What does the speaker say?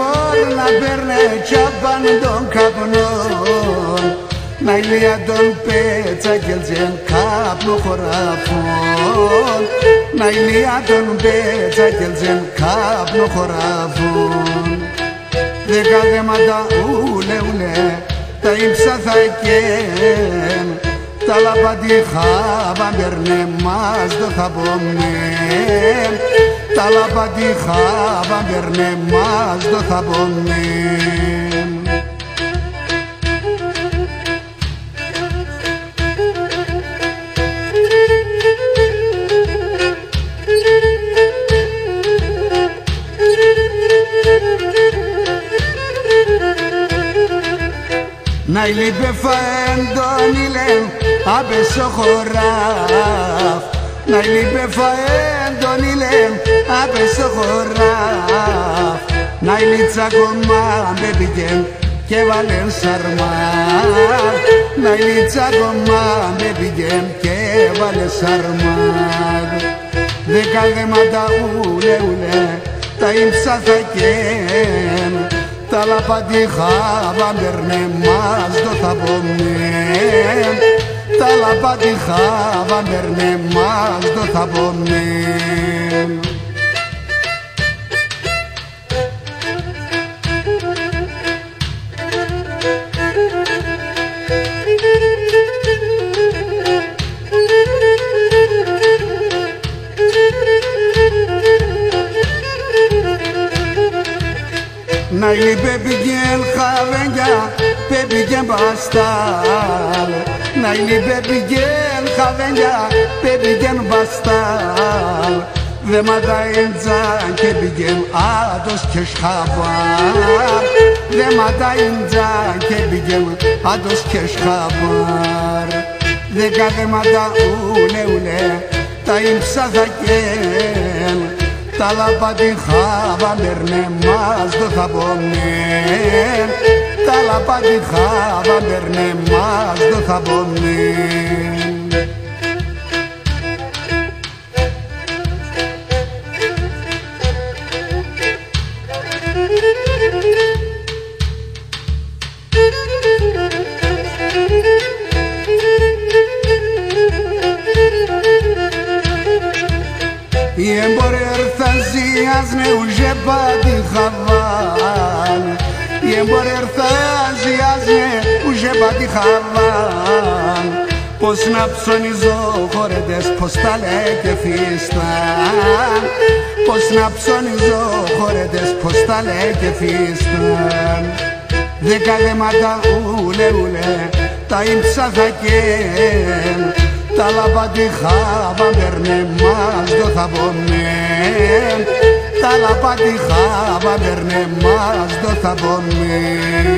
μπορεί να παίρνε τσάπαν τον καπνόν, να ηλία τον πέτσα και ελτζεν κάπνο χωράφων, να ηλία τον πέτσα και ελτζεν κάπνο χωράφων. Δέκα δέματα ούλε ούλε τα ύψα θα καίν, τα λαπαντιχάβα μπέρνε μας το θα πομνέν, τα λαπαντιχάβα μπέρνε μας το θα πομνέν. Να ηλίπε φαέντον ηλέμ απέσω χωράφ, να ηλίπε φαέντον ηλέμ απέσω χωράφ, να ηλίτσα κομμά με πηγαίν και βάλεν σαρμάρ, να ηλίτσα κομμά με πηγαίν και βάλεν σαρμάρ. Δέκα δέματα ούλε ούλε τα ύψα θα καίν, τα λαπαντιχάβα μπέρνε μας το θα πομνέν, τα λαπαντιχάβα μπέρνε μας το θα πομνέν. Να ηλίπε πηγαίν χαβένια, πε πηγαίν μπαστάλ, να ηλίπε πηγαίν χαβένια, πε πηγαίν μπαστάλ, δε ματάιντζαν και πηγαίν άτος και σχαβάρ, δε ματάιντζαν και πηγαίν άτος και σχαβάρ. Δέκα δέματα ούλε ούλε τα ύψα θα καίν, τα λαπαντιχάβα μπέρνε μας το θα πομνέν, τα λαπαντιχάβα μπέρνε μας το θα πομνέν. Οι έμποροι ερθαζιάζνε ουζε πατιχαβάν, οι έμποροι ερθαζιάζνε ουζε πατιχαβάν, πως να ψωνιζώ χωρετές, πως τα λέτε φίσταν, πως να ψωνιζώ χωρετές, πως τα λέτε φίσταν. Δέκα δέματα ούλε ούλε τα ύψα θα καίν, τα λαπαντιχάβα μπέρνε μας το θα πομνέν, τα λαπαντιχάβα μπέρνε μας το θα πομνέν.